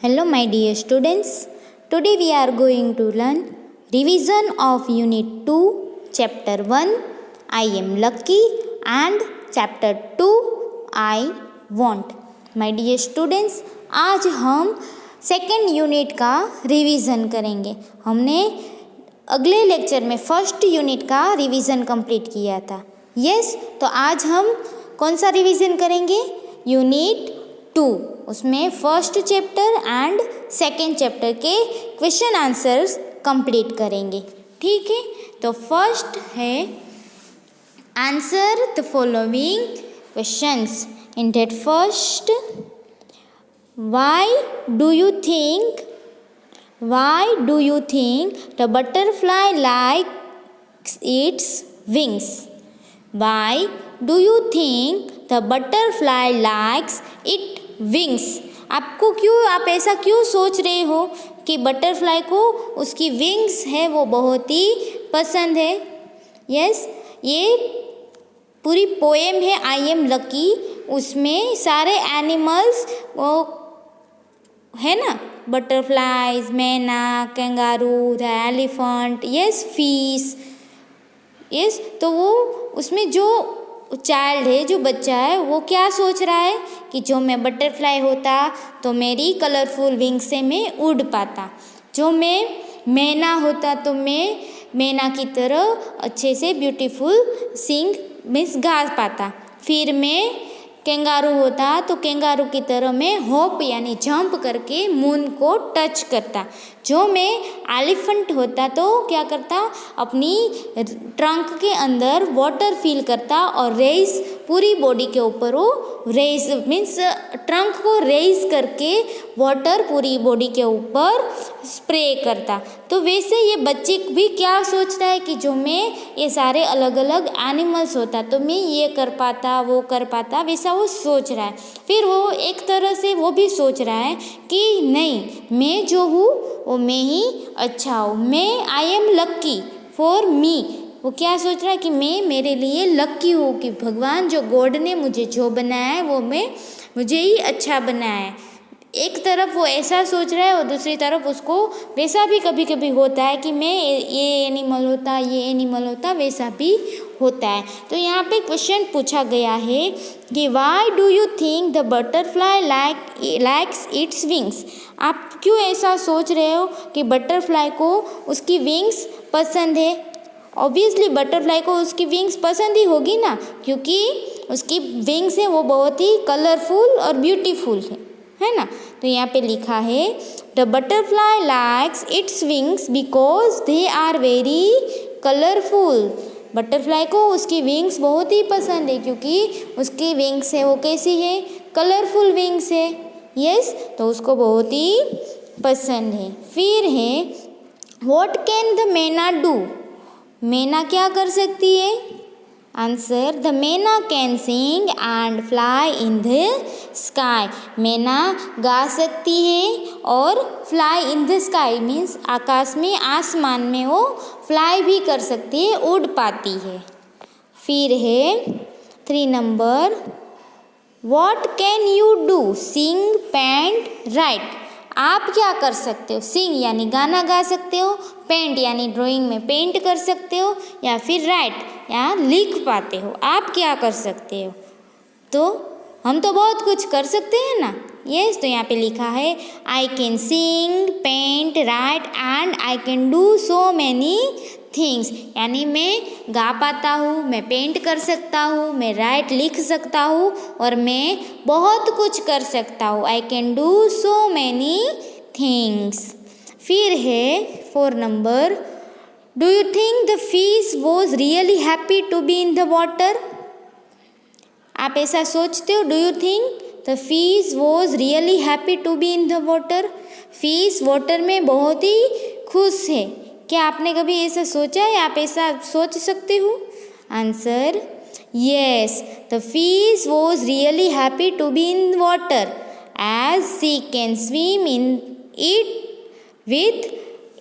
Hello, my dear students. Today we are going to learn revision of Unit 2, Chapter 1, I am lucky, and Chapter 2, I want. My dear students, आज हम second unit का revision करेंगे। हमने अगले lecture में first unit का revision complete किया था। यस, तो आज हम कौन सा रिवीजन करेंगे? यूनिट 2, उसमें first chapter and second chapter के क्वेश्चन आंसर्स कंप्लीट करेंगे। ठीक है, तो फर्स्ट है answer the following questions. In that first, why do you think the butterfly likes its wings? Why do you think the butterfly likes its wings? आप ऐसा क्यों सोच रहे हो कि बटरफ्लाई को उसकी विंग्स है वो बहुत ही पसंद है? यस, ये पूरी पोएम है आई एम लकी, उसमें सारे एनिमल्स वो है ना, बटरफ्लाइज, मैना, kangaroo, the elephant, yes, fish. Yes, तो वो उसमें जो चाइल्ड है, जो बच्चा है, वो क्या सोच रहा है कि जो मैं बटरफ्लाई होता तो मेरी कलरफुल विंग से मैं उड़ पाता, जो मैं मैना होता तो मैं मैना की तरह अच्छे से ब्यूटीफुल सिंग मीन्स गा पाता, फिर मैं कैंगारू होता तो कैंगारू की तरह मैं हॉप यानी जंप करके मून को टच करता, जो मैं एलिफेंट होता तो क्या करता, अपनी ट्रंक के अंदर वाटर फिल करता और रेस पूरी बॉडी के ऊपर वो रेस मीन्स ट्रंक को रेस करके वाटर पूरी बॉडी के ऊपर स्प्रे करता। तो वैसे ये बच्चे भी क्या सोचता है कि जो मैं ये सारे अलग अलग एनिमल्स होता तो मैं ये कर पाता, वो कर पाता, वैसा वो सोच रहा है। फिर वो एक तरह से वो भी सोच रहा है कि नहीं, मैं जो हूँ वो मैं ही अच्छा हूँ, मैं I am lucky for me. वो क्या सोच रहा है कि मैं मेरे लिए लक्की हूँ कि भगवान जो गॉड ने मुझे जो बनाया है वो मुझे ही अच्छा बनाया है। एक तरफ वो ऐसा सोच रहा है और दूसरी तरफ उसको वैसा भी कभी कभी होता है कि मैं ये एनिमल होता, ये एनिमल होता, वैसा भी होता है। तो यहाँ पे क्वेश्चन पूछा गया है कि why do you think the butterfly likes its wings? आप क्यों ऐसा सोच रहे हो कि बटरफ्लाई को उसकी विंग्स पसंद है? ऑब्वियसली बटरफ्लाई को उसकी विंग्स पसंद ही होगी ना, क्योंकि उसकी विंग्स है वो बहुत ही कलरफुल और ब्यूटीफुल है ना। तो यहाँ पे लिखा है the butterfly likes its wings because they are very colourful. Butterfly को उसकी विंग्स बहुत ही पसंद है क्योंकि उसकी विंग्स है वो कैसी है, कलरफुल विंग्स है। यस, तो उसको बहुत ही पसंद है। फिर है what can the myna do? Myna क्या कर सकती है? Answer the myna can sing and fly in the sky. Myna गा सकती है और fly in the sky means आकाश में, आसमान में वो फ्लाई भी कर सकती है, उड़ पाती है। फिर है 3 number, what can you do? Sing, paint, write. आप क्या कर सकते हो? सिंग यानी गाना गा सकते हो, पेंट यानी ड्राइंग में पेंट कर सकते हो, या फिर राइट या लिख पाते हो। आप क्या कर सकते हो? तो हम तो बहुत कुछ कर सकते हैं ना। यस, तो यहाँ पे लिखा है I can sing, paint, write and I can do so many things. यानी मैं गा पाता हूँ, मैं पेंट कर सकता हूँ, मैं राइट लिख सकता हूँ और मैं बहुत कुछ कर सकता हूँ। I can do so many things. फिर है 4 number, do you think the fish was really happy to be in the water? आप ऐसा सोचते हो? Do you think the fish was really happy to be in the water? Fish water में बहुत ही खुश है। क्या आपने कभी ऐसा सोचा है? आप ऐसा सोच सकते हो? Answer yes, the fish was really happy to be in water as she can swim in it with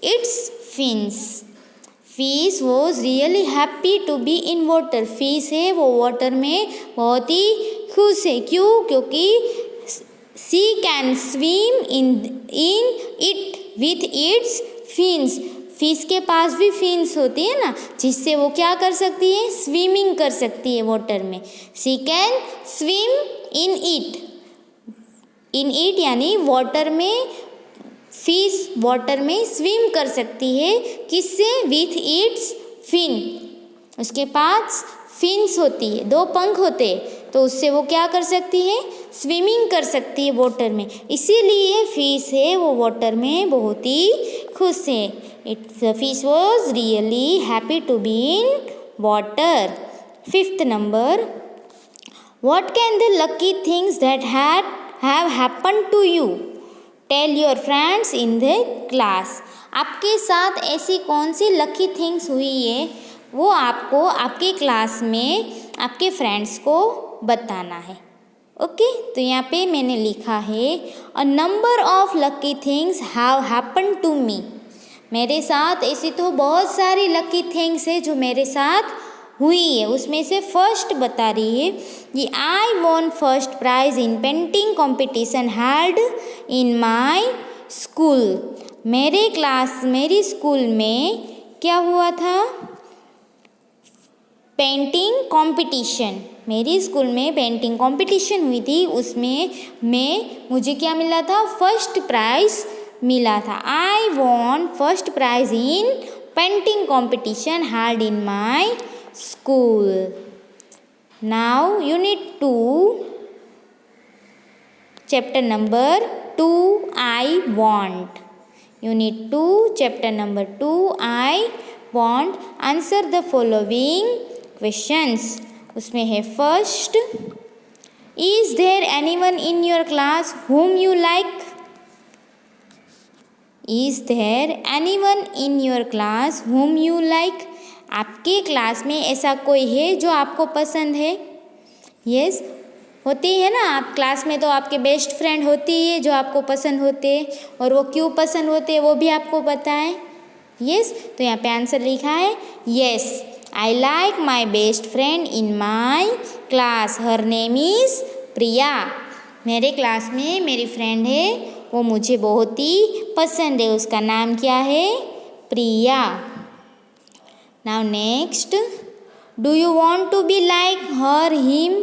its fins. Fish was really happy to be in water. Fish है वो वाटर में बहुत ही खुश है। क्यों? क्योंकि she can swim in it with its fins. Fish के पास भी फिन्स होती है ना, जिससे वो क्या कर सकती है, स्विमिंग कर सकती है वाटर में। She can swim in it, in it यानी वाटर में, फिश वाटर में स्विम कर सकती है, किससे, विथ इट्स फिन। उसके पास फिन्स होती है, दो पंख होते हैं, तो उससे वो क्या कर सकती है, स्विमिंग कर सकती है वाटर में। इसीलिए फिश है वो वाटर में बहुत ही खुश है। It fish was really happy to be in water. 5th number, what can the lucky things that have happened to you? Tell your friends in the class. आपके साथ ऐसी कौन सी लकी थिंग्स हुई है, वो आपको आपके क्लास में आपके फ्रेंड्स को बताना है। ओके, तो यहाँ पे मैंने लिखा है a number of lucky things have happen to me. मेरे साथ ऐसी तो बहुत सारी लकी थिंग्स है जो मेरे साथ हुई है। उसमें से फर्स्ट बता रही है कि I won first prize in painting competition held in my school. मेरी स्कूल में क्या हुआ था, पेंटिंग कंपटीशन। मेरी स्कूल में पेंटिंग कंपटीशन हुई थी, उसमें मुझे क्या मिला था, फर्स्ट प्राइज मिला था। I won first prize in painting competition held in my school. Now unit 2 chapter number 2 I want. Unit 2 chapter number 2 I want. Answer the following questions. उसमें है first, is there anyone in your class whom you like? Is there anyone in your class whom you like? आपके class में ऐसा कोई है जो आपको पसंद है? यस, होती है ना, आप क्लास में तो आपके बेस्ट फ्रेंड होती है जो आपको पसंद होते हैं, और वो क्यों पसंद होते हैं वो भी आपको पता है। यस, तो यहाँ पे आंसर लिखा है yes, I like my best friend in my class, her name is Priya. मेरे क्लास में मेरी फ्रेंड है, वो मुझे बहुत ही पसंद है, उसका नाम क्या है, Priya. Now next, do you want to be like her him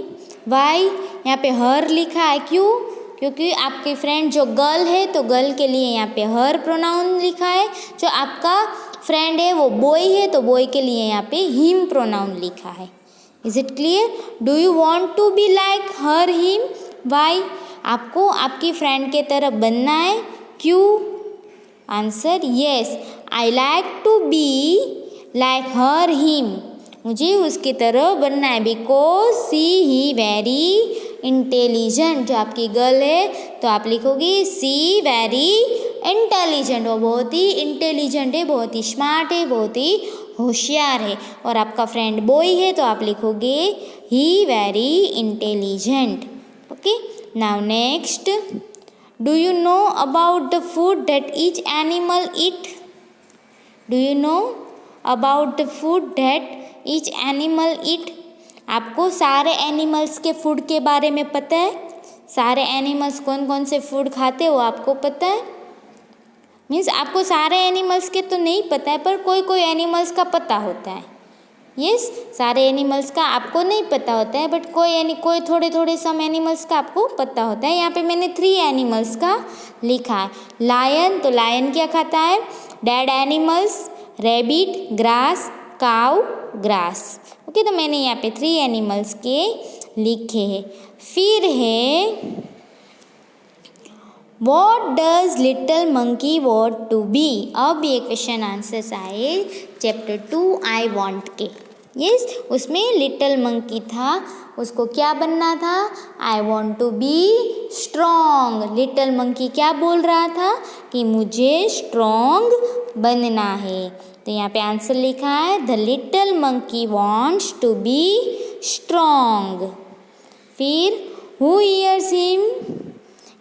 why? यहाँ पे हर लिखा है, क्यों? क्योंकि आपकी फ्रेंड जो गर्ल है तो गर्ल के लिए यहाँ पे हर प्रोनाउन लिखा है। जो आपका फ्रेंड है वो बॉय है तो बॉय के लिए यहाँ पे हिम प्रोनाउन लिखा है। Is it clear? Do you want to be like her him why? आपको आपकी फ्रेंड के तरह बनना है, क्यों? Answer yes, I like to be like her him, मुझे उसकी तरह बनना है, because she he very intelligent. जो आपकी गर्ल है तो आप लिखोगी सी वेरी इंटेलिजेंट, वो बहुत ही इंटेलिजेंट है, बहुत ही स्मार्ट है, बहुत ही होशियार है। और आपका फ्रेंड बॉय है तो आप लिखोगे he very intelligent. Okay, now next, do you know about the food that each animal eat? Do you know about the food that each animal eat? आपको सारे एनिमल्स के फूड के बारे में पता है? सारे एनिमल्स कौन कौन से फूड खाते हैं वो आपको पता है? मीन्स आपको सारे एनिमल्स के तो नहीं पता है, पर कोई कोई एनिमल्स का पता होता है। यस, सारे एनिमल्स का आपको नहीं पता होता है, बट कोई थोड़े थोड़े सम एनिमल्स का आपको पता होता है। यहाँ पे मैंने 3 एनिमल्स का लिखा है। लायन, तो लायन क्या खाता है? Dead animals, rabbit grass, cow grass. Okay, तो मैंने यहाँ पे 3 एनिमल्स के लिखे हैं। फिर है what does little monkey want to be? अब ये क्वेश्चन आंसर्स आए चैप्टर 2 आई वॉन्ट के। यस, उसमें लिटल मंकी था, उसको क्या बनना था? I want to be strong. Little monkey क्या बोल रहा था कि मुझे स्ट्रॉन्ग बनना है। तो यहाँ पे आंसर लिखा है the little monkey wants to be strong. फिर हु हियर्स हिम?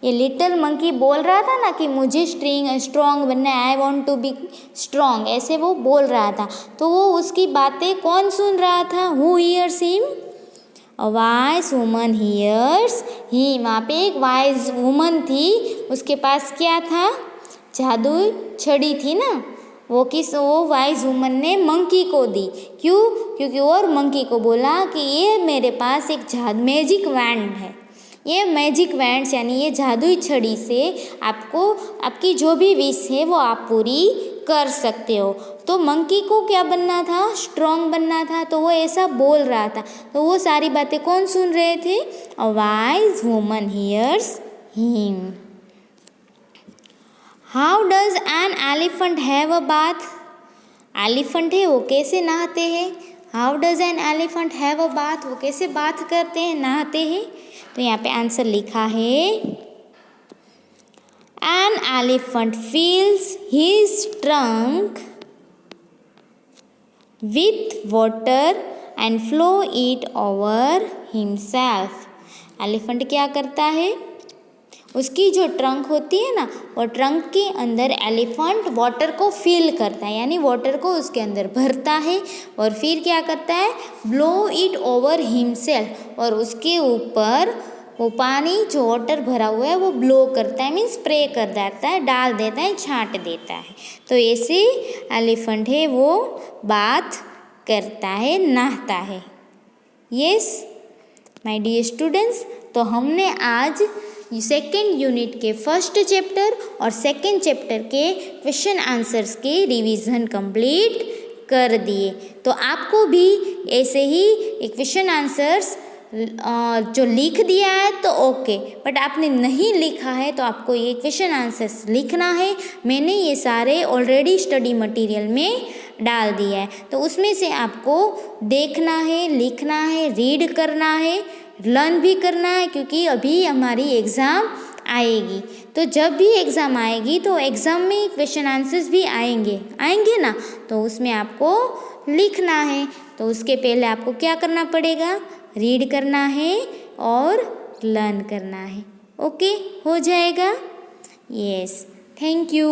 ये लिटल मंकी बोल रहा था ना कि मुझे स्ट्रॉन्ग बनना है, I want to be strong, ऐसे वो बोल रहा था। तो वो उसकी बातें कौन सुन रहा था? Who hears him? A wise woman hears him. वहाँ पे एक वाइज वुमन थी, उसके पास क्या था? जादुई छड़ी थी ना। वो वाइज वुमन ने मंकी को दी। क्यों? क्योंकि और मंकी को बोला कि ये मेरे पास एक मैजिक वैंड है। ये मैजिक वैंड यानी ये जादुई छड़ी से आपको आपकी जो भी विश है वो आप पूरी कर सकते हो। तो मंकी को क्या बनना था? स्ट्रॉन्ग बनना था। तो वो ऐसा बोल रहा था। तो वो सारी बातें कौन सुन रहे थे? A wise woman hears him. How does an elephant have a bath? Elephant है वो कैसे नहाते हैं? How does an elephant have a bath? वो कैसे बाथ करते हैं, नहाते हैं? तो यहाँ पे आंसर लिखा है an elephant fills his trunk with water and flow it over himself. Elephant क्या करता है? उसकी जो ट्रंक होती है ना, वो ट्रंक के अंदर एलिफेंट वाटर को फिल करता है, यानी वाटर को उसके अंदर भरता है और फिर क्या करता है? Blow it over himself. और उसके ऊपर वो पानी जो वाटर भरा हुआ है वो ब्लो करता है, मीन्स स्प्रे कर देता है, डाल देता है, छांट देता है। तो ऐसे एलिफेंट है वो बात करता है, नहाता है। यस माय डियर स्टूडेंट्स, तो हमने आज सेकेंड यूनिट के फर्स्ट चैप्टर और सेकेंड चैप्टर के क्वेश्चन आंसर्स के रिवीजन कंप्लीट कर दिए। तो आपको भी ऐसे ही एक क्वेश्चन आंसर्स जो लिख दिया है तो ओके, बट आपने नहीं लिखा है तो आपको ये क्वेश्चन आंसर्स लिखना है। मैंने ये सारे ऑलरेडी स्टडी मटेरियल में डाल दिया है, तो उसमें से आपको देखना है, लिखना है, रीड करना है, लर्न भी करना है, क्योंकि अभी हमारी एग्ज़ाम आएगी। तो जब भी एग्ज़ाम आएगी तो एग्ज़ाम में क्वेश्चन आंसर्स भी आएंगे ना, तो उसमें आपको लिखना है। तो उसके पहले आपको क्या करना पड़ेगा? रीड करना है और लर्न करना है। ओके, हो जाएगा? Yes, thank you.